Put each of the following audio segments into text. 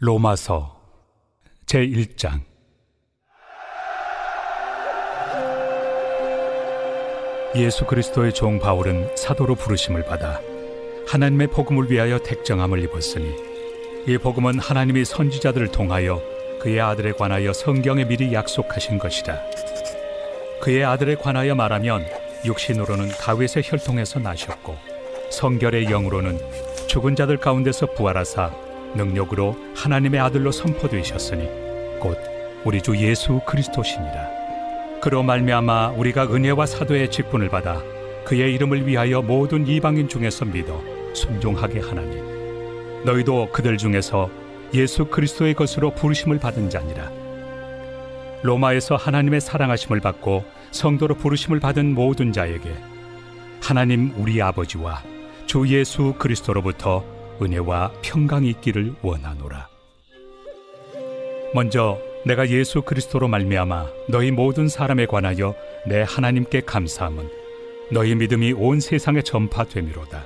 로마서 제1장. 예수 그리스도의 종 바울은 사도로 부르심을 받아 하나님의 복음을 위하여 택정함을 입었으니, 이 복음은 하나님이 선지자들을 통하여 그의 아들에 관하여 성경에 미리 약속하신 것이라. 그의 아들에 관하여 말하면 육신으로는 다윗의 혈통에서 나셨고, 성결의 영으로는 죽은 자들 가운데서 부활하사 능력으로 하나님의 아들로 선포되셨으니 곧 우리 주 예수 그리스도시니라. 그로 말미암아 우리가 은혜와 사도의 직분을 받아 그의 이름을 위하여 모든 이방인 중에서 믿어 순종하게 하나니, 너희도 그들 중에서 예수 그리스도의 것으로 부르심을 받은 자니라. 로마에서 하나님의 사랑하심을 받고 성도로 부르심을 받은 모든 자에게 하나님 우리 아버지와 주 예수 그리스도로부터 은혜와 평강이 있기를 원하노라. 먼저 내가 예수 그리스도로 말미암아 너희 모든 사람에 관하여 내 하나님께 감사함은 너희 믿음이 온 세상에 전파되미로다.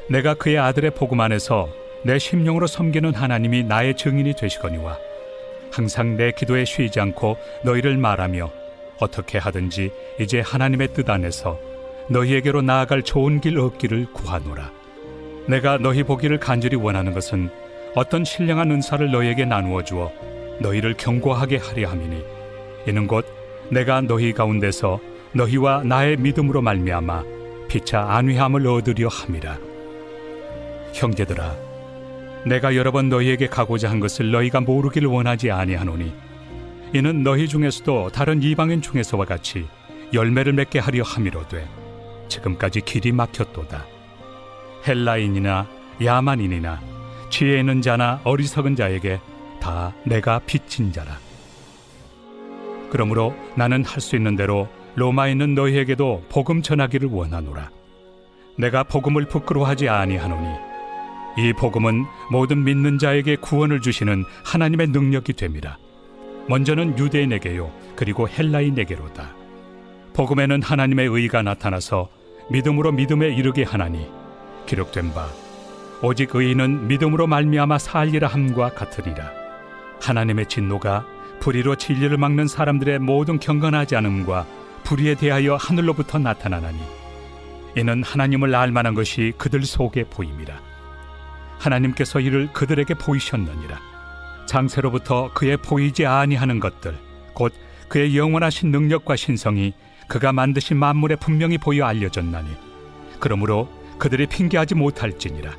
내가 그의 아들의 복음 안에서 내 심령으로 섬기는 하나님이 나의 증인이 되시거니와, 항상 내 기도에 쉬지 않고 너희를 말하며 어떻게 하든지 이제 하나님의 뜻 안에서 너희에게로 나아갈 좋은 길 얻기를 구하노라. 내가 너희 보기를 간절히 원하는 것은 어떤 신령한 은사를 너희에게 나누어 주어 너희를 경고하게 하려 함이니, 이는 곧 내가 너희 가운데서 너희와 나의 믿음으로 말미암아 피차 안위함을 얻으려 함이라. 형제들아, 내가 여러 번 너희에게 가고자 한 것을 너희가 모르기를 원하지 아니하노니, 이는 너희 중에서도 다른 이방인 중에서와 같이 열매를 맺게 하려 함이로되 지금까지 길이 막혔도다. 헬라인이나 야만인이나 지혜 있는 자나 어리석은 자에게 다 내가 빚진 자라. 그러므로 나는 할 수 있는 대로 로마에 있는 너희에게도 복음 전하기를 원하노라. 내가 복음을 부끄러워하지 아니하노니, 이 복음은 모든 믿는 자에게 구원을 주시는 하나님의 능력이 됨이라. 먼저는 유대인에게요, 그리고 헬라인에게로다. 복음에는 하나님의 의가 나타나서 믿음으로 믿음에 이르게 하나니, 기록된 바 오직 의인은 믿음으로 말미암아 살리라 함과 같으니라. 하나님의 진노가 불의로 진리를 막는 사람들의 모든 경건하지 않음과 불의에 대하여 하늘로부터 나타나나니, 이는 하나님을 알만한 것이 그들 속에 보임이라. 하나님께서 이를 그들에게 보이셨느니라. 장세로부터 그의 보이지 아니하는 것들, 곧 그의 영원하신 능력과 신성이 그가 만드신 만물에 분명히 보여 알려졌나니, 그러므로 그들이 핑계하지 못할지니라.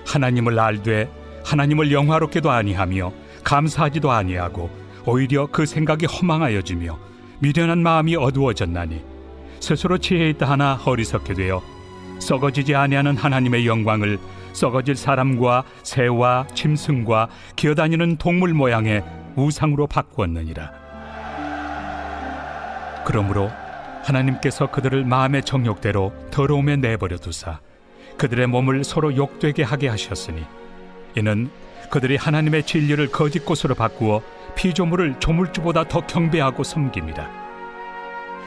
하나님을 알되 하나님을 영화롭게도 아니하며 감사하지도 아니하고 오히려 그 생각이 허망하여지며 미련한 마음이 어두워졌나니, 스스로 지혜 있다 하나 어리석게 되어 썩어지지 아니하는 하나님의 영광을 썩어질 사람과 새와 짐승과 기어다니는 동물 모양의 우상으로 바꾸었느니라. 그러므로 하나님께서 그들을 마음의 정욕대로 더러움에 내버려 두사 그들의 몸을 서로 욕되게 하게 하셨으니, 이는 그들이 하나님의 진리를 거짓 것으로 바꾸어 피조물을 조물주보다 더 경배하고 섬깁니다.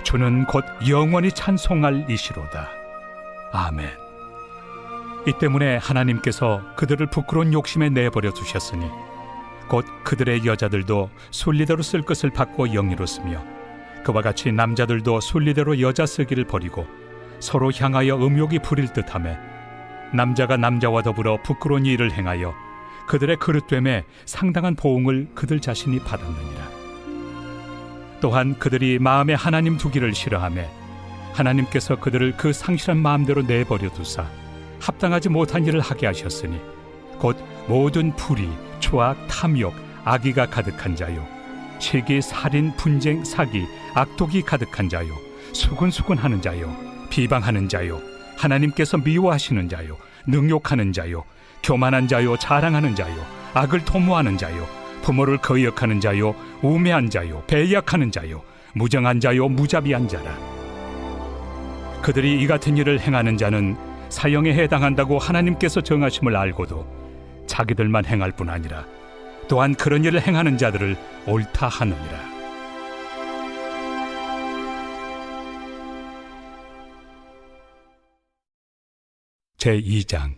주는 곧 영원히 찬송할 이시로다. 아멘. 이 때문에 하나님께서 그들을 부끄러운 욕심에 내버려 두셨으니, 곧 그들의 여자들도 순리대로 쓸 것을 받고 영리로 쓰며, 그와 같이 남자들도 순리대로 여자 쓰기를 버리고 서로 향하여 음욕이 부릴 듯하며, 남자가 남자와 더불어 부끄러운 일을 행하여 그들의 그릇됨에 상당한 보응을 그들 자신이 받았느니라. 또한 그들이 마음에 하나님 두기를 싫어하며 하나님께서 그들을 그 상실한 마음대로 내버려 두사 합당하지 못한 일을 하게 하셨으니, 곧 모든 불의, 추악, 탐욕, 악의가 가득한 자요, 시기, 살인, 분쟁, 사기, 악독이 가득한 자요, 수근수근하는 자요, 비방하는 자요, 하나님께서 미워하시는 자요, 능욕하는 자요, 교만한 자요, 자랑하는 자요, 악을 도모하는 자요, 부모를 거역하는 자요, 우매한 자요, 배약하는 자요, 무정한 자요, 무자비한 자라. 그들이 이 같은 일을 행하는 자는 사형에 해당한다고 하나님께서 정하심을 알고도 자기들만 행할 뿐 아니라 또한 그런 일을 행하는 자들을 옳다 하느니라. 제2장.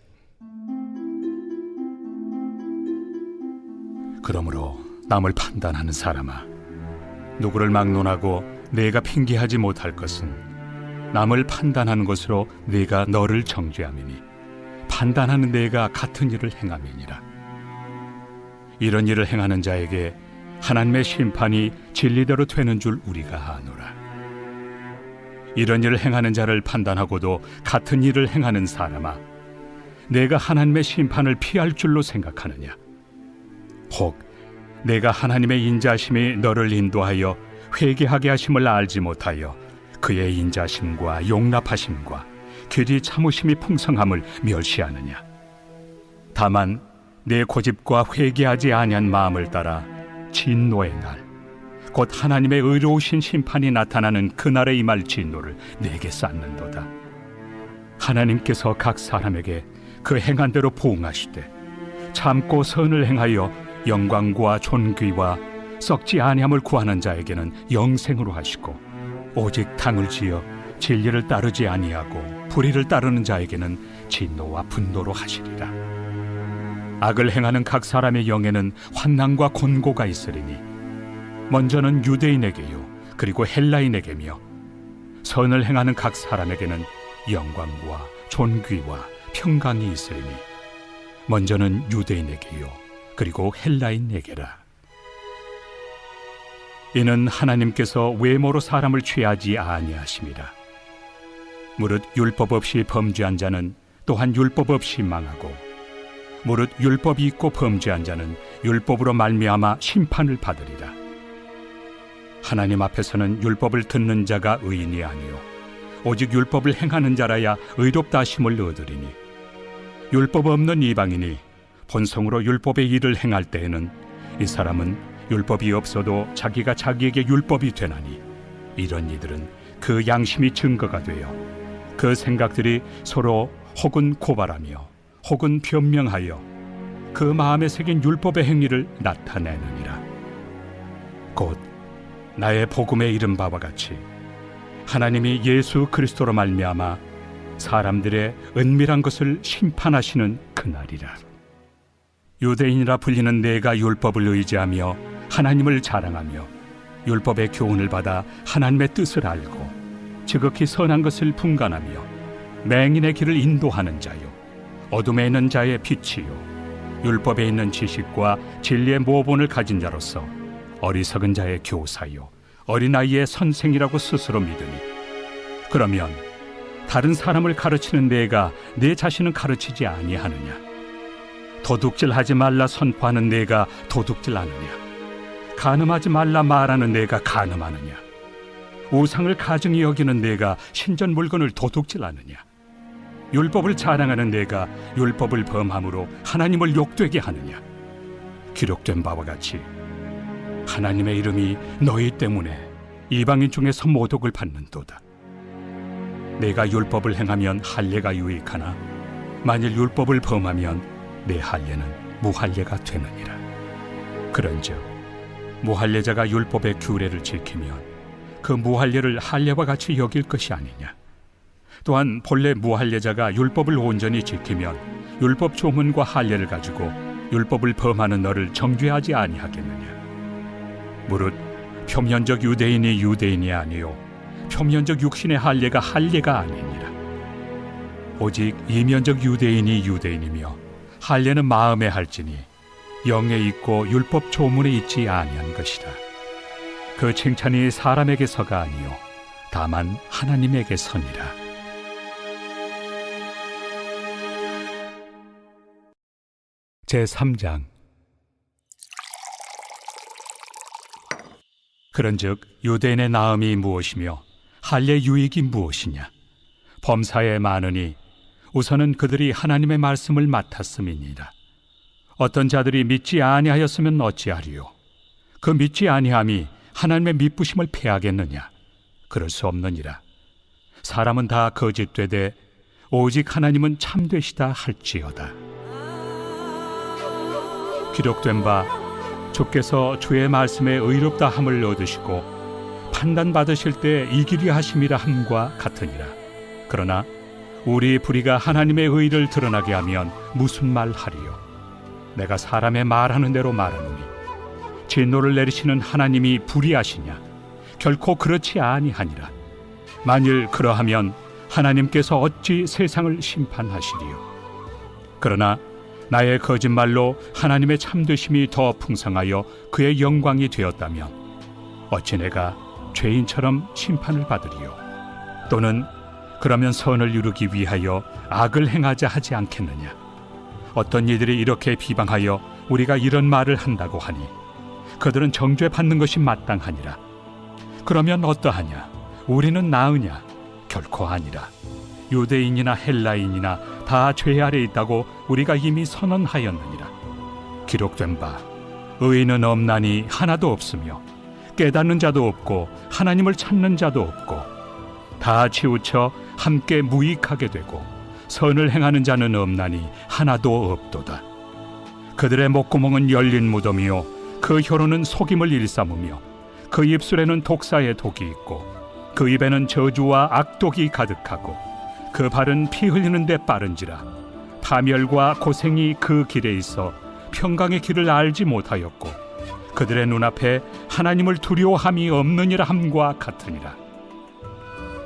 그러므로 남을 판단하는 사람아, 누구를 막론하고 내가 핑계하지 못할 것은 남을 판단하는 것으로 네가 너를 정죄함이니 판단하는 내가 같은 일을 행함이니라. 이런 일을 행하는 자에게 하나님의 심판이 진리대로 되는 줄 우리가 아노라. 이런 일을 행하는 자를 판단하고도 같은 일을 행하는 사람아, 내가 하나님의 심판을 피할 줄로 생각하느냐? 혹 내가 하나님의 인자심이 너를 인도하여 회개하게 하심을 알지 못하여 그의 인자심과 용납하심과 길이 참으심이 풍성함을 멸시하느냐? 다만 내 고집과 회개하지 아니한 마음을 따라 진노의 날, 곧 하나님의 의로우신 심판이 나타나는 그날에 임할 진노를 내게 쌓는도다. 하나님께서 각 사람에게 그 행한 대로 보응하시되 참고 선을 행하여 영광과 존귀와 썩지 아니함을 구하는 자에게는 영생으로 하시고, 오직 당을 지어 진리를 따르지 아니하고 불의를 따르는 자에게는 진노와 분노로 하시리라. 악을 행하는 각 사람의 영에는 환난과 곤고가 있으리니 먼저는 유대인에게요 그리고 헬라인에게며, 선을 행하는 각 사람에게는 영광과 존귀와 평강이 있으리니 먼저는 유대인에게요 그리고 헬라인에게라. 이는 하나님께서 외모로 사람을 취하지 아니하심이라. 무릇 율법 없이 범죄한 자는 또한 율법 없이 망하고, 무릇 율법이 있고 범죄한 자는 율법으로 말미암아 심판을 받으리라. 하나님 앞에서는 율법을 듣는 자가 의인이 아니요 오직 율법을 행하는 자라야 의롭다 하심을 얻으리니, 율법 없는 이방인이 본성으로 율법의 일을 행할 때에는 이 사람은 율법이 없어도 자기가 자기에게 율법이 되나니, 이런 이들은 그 양심이 증거가 되어 그 생각들이 서로 혹은 고발하며 혹은 변명하여 그 마음에 새긴 율법의 행위를 나타내느니라. 곧 나의 복음에 이른 바와 같이 하나님이 예수 그리스도로 말미암아 사람들의 은밀한 것을 심판하시는 그날이라. 유대인이라 불리는 내가 율법을 의지하며 하나님을 자랑하며 율법의 교훈을 받아 하나님의 뜻을 알고 지극히 선한 것을 분간하며 맹인의 길을 인도하는 자요 어둠에 있는 자의 빛이요 율법에 있는 지식과 진리의 모본을 가진 자로서 어리석은 자의 교사요 어린아이의 선생이라고 스스로 믿으니, 그러면 다른 사람을 가르치는 내가 내 자신은 가르치지 아니하느냐? 도둑질하지 말라 선포하는 내가 도둑질하느냐? 간음하지 말라 말하는 내가 간음하느냐? 우상을 가증히 여기는 내가 신전 물건을 도둑질하느냐? 율법을 자랑하는 내가 율법을 범함으로 하나님을 욕되게 하느냐? 기록된 바와 같이 하나님의 이름이 너희 때문에 이방인 중에서 모독을 받는도다. 내가 율법을 행하면 할례가 유익하나 만일 율법을 범하면 내 할례는 무할례가 되느니라. 그런즉 무할례자가 율법의 규례를 지키면 그 무할례를 할례와 같이 여길 것이 아니냐? 또한 본래 무할례자가 율법을 온전히 지키면 율법 조문과 할례를 가지고 율법을 범하는 너를 정죄하지 아니하겠느냐? 무릇 표면적 유대인이 유대인이 아니요 표면적 육신의 할례가 할례가 아니니라. 오직 이면적 유대인이 유대인이며 할례는 마음에 할지니 영에 있고 율법 조문에 있지 아니한 것이라. 그 칭찬이 사람에게서가 아니요 다만 하나님에게서니라. 제3장. 그런즉 유대인의 나음이 무엇이며 할례 유익이 무엇이냐? 범사에 많으니 우선은 그들이 하나님의 말씀을 맡았음이니라. 어떤 자들이 믿지 아니하였으면 어찌하리요? 그 믿지 아니함이 하나님의 미쁘심을 패하겠느냐? 그럴 수 없느니라. 사람은 다 거짓되되 오직 하나님은 참되시다 할지어다. 기록된 바 주께서 주의 말씀에 의롭다 함을 얻으시고 판단받으실 때 이기려 하심이라 함과 같으니라. 그러나 우리 불의가 하나님의 의를 드러나게 하면 무슨 말 하리요? 내가 사람의 말하는 대로 말하노니 진노를 내리시는 하나님이 불의하시냐? 결코 그렇지 아니하니라. 만일 그러하면 하나님께서 어찌 세상을 심판하시리요? 그러나 나의 거짓말로 하나님의 참되심이 더 풍성하여 그의 영광이 되었다면 어찌 내가 죄인처럼 심판을 받으리요? 또는 그러면 선을 이루기 위하여 악을 행하자 하지 않겠느냐? 어떤 이들이 이렇게 비방하여 우리가 이런 말을 한다고 하니 그들은 정죄받는 것이 마땅하니라. 그러면 어떠하냐? 우리는 나으냐? 결코 아니라. 유대인이나 헬라인이나 다 죄 아래 있다고 우리가 이미 선언하였느니라. 기록된 바 의인은 없나니 하나도 없으며 깨닫는 자도 없고 하나님을 찾는 자도 없고 다 치우쳐 함께 무익하게 되고 선을 행하는 자는 없나니 하나도 없도다. 그들의 목구멍은 열린 무덤이요 그 혀로는 속임을 일삼으며 그 입술에는 독사의 독이 있고 그 입에는 저주와 악독이 가득하고 그 발은 피 흘리는 데 빠른지라. 파멸과 고생이 그 길에 있어 평강의 길을 알지 못하였고 그들의 눈앞에 하나님을 두려워함이 없느니라 함과 같으니라.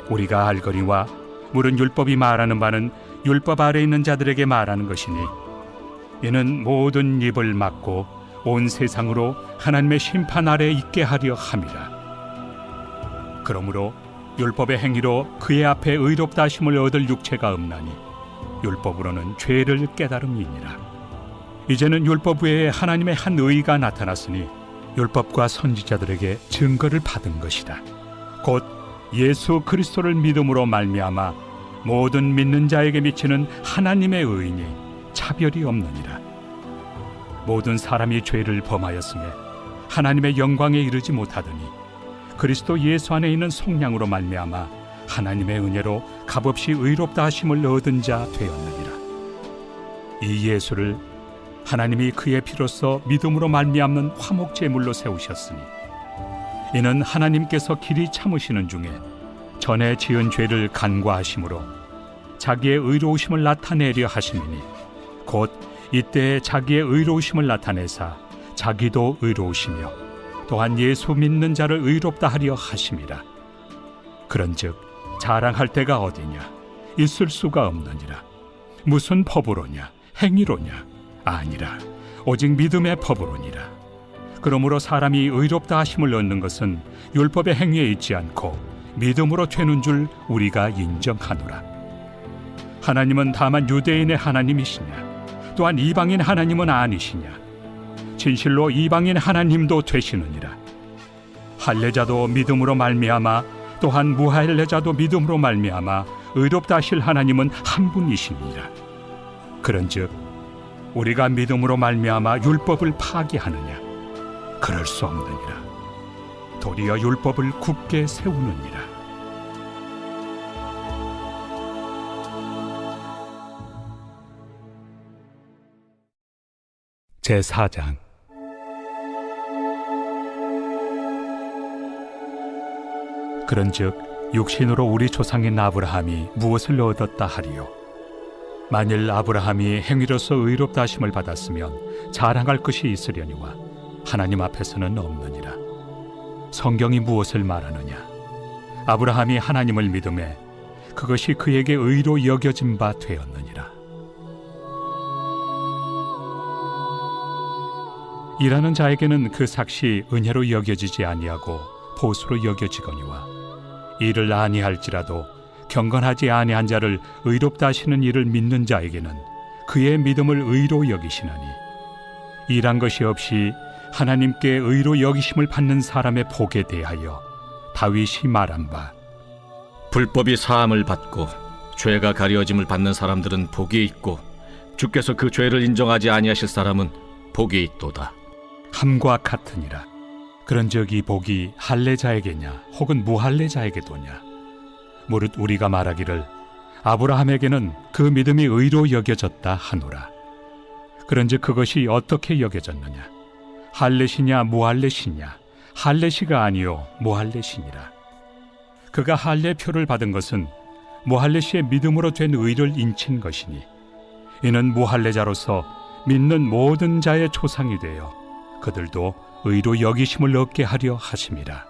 우리가 알거니와 물은 율법이 말하는 바는 율법 아래 있는 자들에게 말하는 것이니 이는 모든 입을 막고 온 세상으로 하나님의 심판 아래 있게 하려 함이라. 그러므로 율법의 행위로 그의 앞에 의롭다 하심을 얻을 육체가 없나니 율법으로는 죄를 깨달음이니라. 이제는 율법 외에 하나님의 한 의가 나타났으니 율법과 선지자들에게 증거를 받은 것이다. 곧 예수 그리스도를 믿음으로 말미암아 모든 믿는 자에게 미치는 하나님의 의인이 차별이 없느니라. 모든 사람이 죄를 범하였음에 하나님의 영광에 이르지 못하더니 그리스도 예수 안에 있는 속량으로 말미암아 하나님의 은혜로 값없이 의롭다 하심을 얻은 자 되었느니라. 이 예수를 하나님이 그의 피로써 믿음으로 말미암는 화목제물로 세우셨으니 이는 하나님께서 길이 참으시는 중에 전에 지은 죄를 간과하심으로 자기의 의로우심을 나타내려 하심이니 곧 이때에 자기의 의로우심을 나타내사 자기도 의로우시며 또한 예수 믿는 자를 의롭다 하려 하심이라. 그런즉 자랑할 데가 어디냐? 있을 수가 없느니라. 무슨 법으로냐? 행위로냐? 아니라 오직 믿음의 법으로니라. 그러므로 사람이 의롭다 하심을 얻는 것은 율법의 행위에 있지 않고 믿음으로 되는 줄 우리가 인정하노라. 하나님은 다만 유대인의 하나님이시냐? 또한 이방인 하나님은 아니시냐? 진실로 이방인 하나님도 되시느니라. 할례자도 믿음으로 말미암아 또한 무할례자도 믿음으로 말미암아 의롭다 하실 하나님은 한 분이시니라. 그런즉 우리가 믿음으로 말미암아 율법을 파기하느냐? 그럴 수 없느니라. 도리어 율법을 굳게 세우느니라. 제4장. 그런즉 육신으로 우리 조상인 아브라함이 무엇을 얻었다 하리요? 만일 아브라함이 행위로서 의롭다 하심을 받았으면 자랑할 것이 있으려니와 하나님 앞에서는 없느니라. 성경이 무엇을 말하느냐? 아브라함이 하나님을 믿음에 그것이 그에게 의로 여겨진 바 되었느니라. 일하는 자에게는 그 삭시 은혜로 여겨지지 아니하고 보수로 여겨지거니와 일을 아니할지라도 경건하지 아니한 자를 의롭다 하시는 이를 믿는 자에게는 그의 믿음을 의로 여기시나니 일한 것이 없이 하나님께 의로 여기심을 받는 사람의 복에 대하여 다윗이 말한 바 불법이 사함을 받고 죄가 가려짐을 받는 사람들은 복이 있고 주께서 그 죄를 인정하지 아니하실 사람은 복이 있도다. 함과 같으니라. 그런즉 이 복이 할례자에게냐 혹은 무할례자에게도냐? 무릇 우리가 말하기를 아브라함에게는 그 믿음이 의로 여겨졌다 하노라. 그런즉 그것이 어떻게 여겨졌느냐? 할례시냐 무할례시냐? 할례시가 아니요 무할례시니라. 그가 할례표를 받은 것은 무할례시의 믿음으로 된 의를 인친 것이니 이는 무할례자로서 믿는 모든 자의 조상이 되어 그들도 의로 여기심을 얻게 하려 하심이라.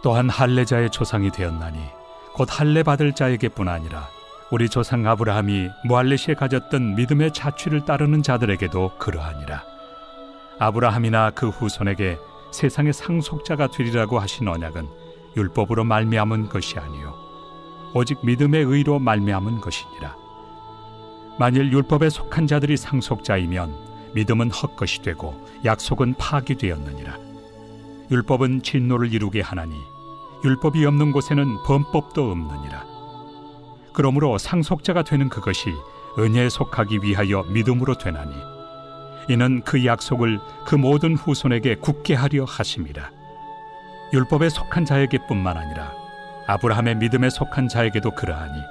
또한 할례자의 조상이 되었나니 곧 할례 받을 자에게뿐 아니라 우리 조상 아브라함이 무할레시에 가졌던 믿음의 자취를 따르는 자들에게도 그러하니라. 아브라함이나 그 후손에게 세상의 상속자가 되리라고 하신 언약은 율법으로 말미암은 것이 아니요 오직 믿음의 의로 말미암은 것이니라. 만일 율법에 속한 자들이 상속자이면 믿음은 헛것이 되고 약속은 파기되었느니라. 율법은 진노를 이루게 하나니 율법이 없는 곳에는 범법도 없느니라. 그러므로 상속자가 되는 그것이 은혜에 속하기 위하여 믿음으로 되나니 이는 그 약속을 그 모든 후손에게 굳게 하려 하심이라. 율법에 속한 자에게뿐만 아니라 아브라함의 믿음에 속한 자에게도 그러하니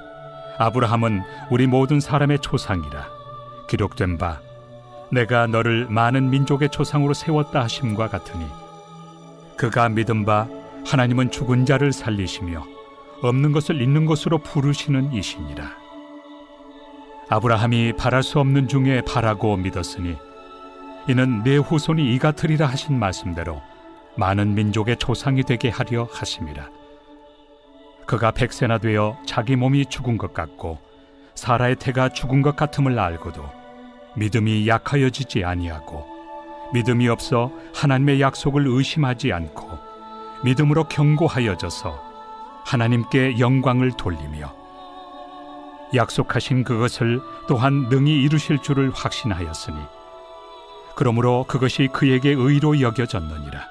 아브라함은 우리 모든 사람의 조상이라. 기록된 바 내가 너를 많은 민족의 조상으로 세웠다 하심과 같으니 그가 믿은 바 하나님은 죽은 자를 살리시며 없는 것을 있는 것으로 부르시는 이시니라. 아브라함이 바랄 수 없는 중에 바라고 믿었으니 이는 내 후손이 이 같으리라 하신 말씀대로 많은 민족의 조상이 되게 하려 하심이라. 그가 100세나 되어 자기 몸이 죽은 것 같고 사라의 태가 죽은 것 같음을 알고도 믿음이 약하여지지 아니하고 믿음이 없어 하나님의 약속을 의심하지 않고 믿음으로 견고하여져서 하나님께 영광을 돌리며 약속하신 그것을 또한 능히 이루실 줄을 확신하였으니 그러므로 그것이 그에게 의로 여겨졌느니라.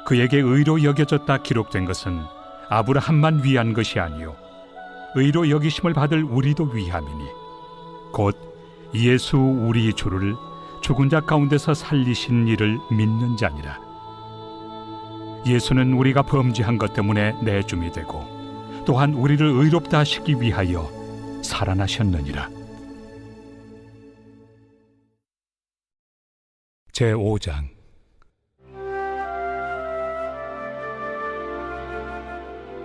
그에게 의로 여겨졌다 기록된 것은 아브라함만 위한 것이 아니요 의로 여기심을 받을 우리도 위함이니 곧 예수 우리 주를 죽은 자 가운데서 살리신 이를 믿는 자니라. 예수는 우리가 범죄한 것 때문에 내줌이 되고 또한 우리를 의롭다 하시기 위하여 살아나셨느니라. 제5장.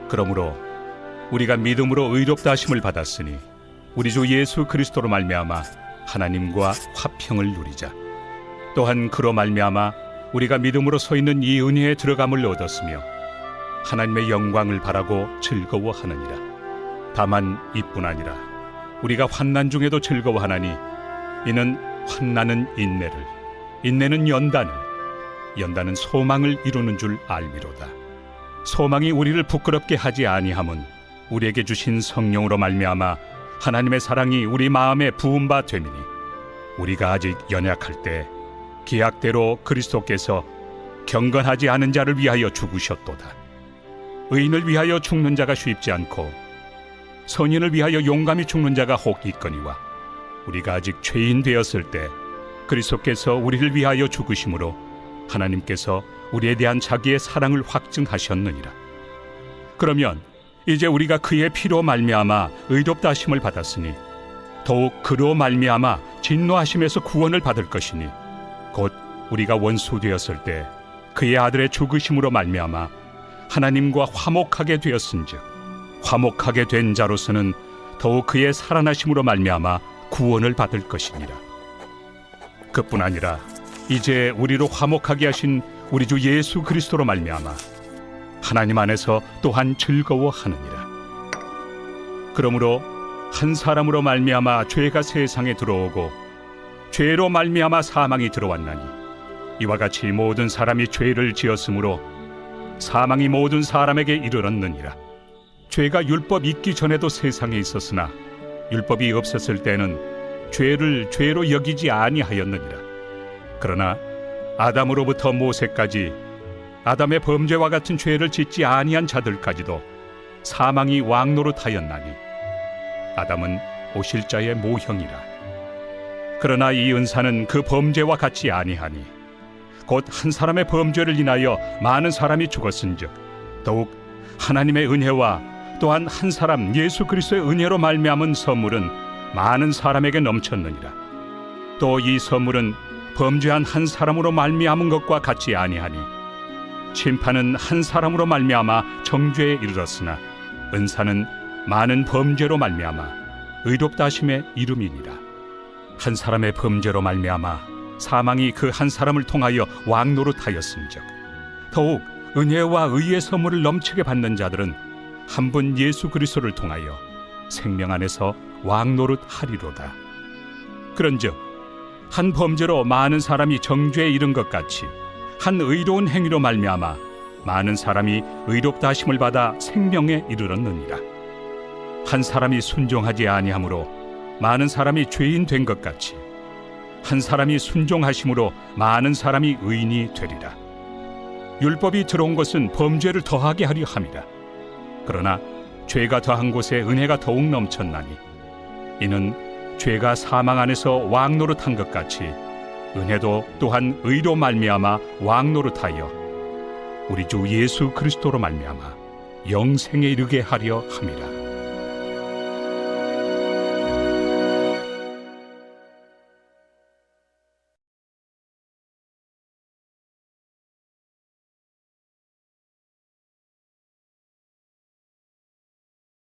그러므로 우리가 믿음으로 의롭다 하심을 받았으니 우리 주 예수 그리스도로 말미암아 하나님과 화평을 누리자. 또한 그로 말미암아 우리가 믿음으로 서 있는 이 은혜에 들어감을 얻었으며 하나님의 영광을 바라고 즐거워하느니라. 다만 이뿐 아니라 우리가 환난 중에도 즐거워하나니 이는 환난은 인내를, 인내는 연단을, 연단은 소망을 이루는 줄 알미로다. 소망이 우리를 부끄럽게 하지 아니함은 우리에게 주신 성령으로 말미암아 하나님의 사랑이 우리 마음에 부은 바 됨이니 우리가 아직 연약할 때 기약대로 그리스도께서 경건하지 않은 자를 위하여 죽으셨도다. 의인을 위하여 죽는 자가 쉽지 않고 선인을 위하여 용감히 죽는 자가 혹 있거니와 우리가 아직 죄인 되었을 때 그리스도께서 우리를 위하여 죽으심으로 하나님께서 우리에 대한 자기의 사랑을 확증하셨느니라. 그러면 이제 우리가 그의 피로 말미암아 의롭다 하심을 받았으니 더욱 그로 말미암아 진노하심에서 구원을 받을 것이니 곧 우리가 원수 되었을 때 그의 아들의 죽으심으로 말미암아 하나님과 화목하게 되었은즉 화목하게 된 자로서는 더욱 그의 살아나심으로 말미암아 구원을 받을 것이니라. 그뿐 아니라 이제 우리로 화목하게 하신 우리 주 예수 그리스도로 말미암아 하나님 안에서 또한 즐거워하느니라. 그러므로 한 사람으로 말미암아 죄가 세상에 들어오고 죄로 말미암아 사망이 들어왔나니 이와 같이 모든 사람이 죄를 지었으므로 사망이 모든 사람에게 이르렀느니라. 죄가 율법 있기 전에도 세상에 있었으나 율법이 없었을 때는 죄를 죄로 여기지 아니하였느니라. 그러나 아담으로부터 모세까지 아담의 범죄와 같은 죄를 짓지 아니한 자들까지도 사망이 왕노릇하였나니 아담은 오실 자의 모형이라. 그러나 이 은사는 그 범죄와 같지 아니하니 곧 한 사람의 범죄를 인하여 많은 사람이 죽었은즉 더욱 하나님의 은혜와 또한 한 사람 예수 그리스도의 은혜로 말미암은 선물은 많은 사람에게 넘쳤느니라. 또 이 선물은 범죄한 한 사람으로 말미암은 것과 같지 아니하니 심판은 한 사람으로 말미암아 정죄에 이르렀으나 은사는 많은 범죄로 말미암아 의롭다 하심의 이름이니라. 한 사람의 범죄로 말미암아 사망이 그 한 사람을 통하여 왕 노릇하였음즉 더욱 은혜와 의의 선물을 넘치게 받는 자들은 한 분 예수 그리스도를 통하여 생명 안에서 왕 노릇하리로다. 그런즉 한 범죄로 많은 사람이 정죄에 이른 것 같이 한 의로운 행위로 말미암아 많은 사람이 의롭다 하심을 받아 생명에 이르렀느니라. 한 사람이 순종하지 아니하므로 많은 사람이 죄인 된 것 같이 한 사람이 순종하심으로 많은 사람이 의인이 되리라. 율법이 들어온 것은 범죄를 더하게 하려 함이라. 그러나 죄가 더한 곳에 은혜가 더욱 넘쳤나니 이는 죄가 사망 안에서 왕 노릇한 것 같이 은혜도 또한 의로 말미암아 왕 노릇하여 우리 주 예수 그리스도로 말미암아 영생에 이르게 하려 함이라.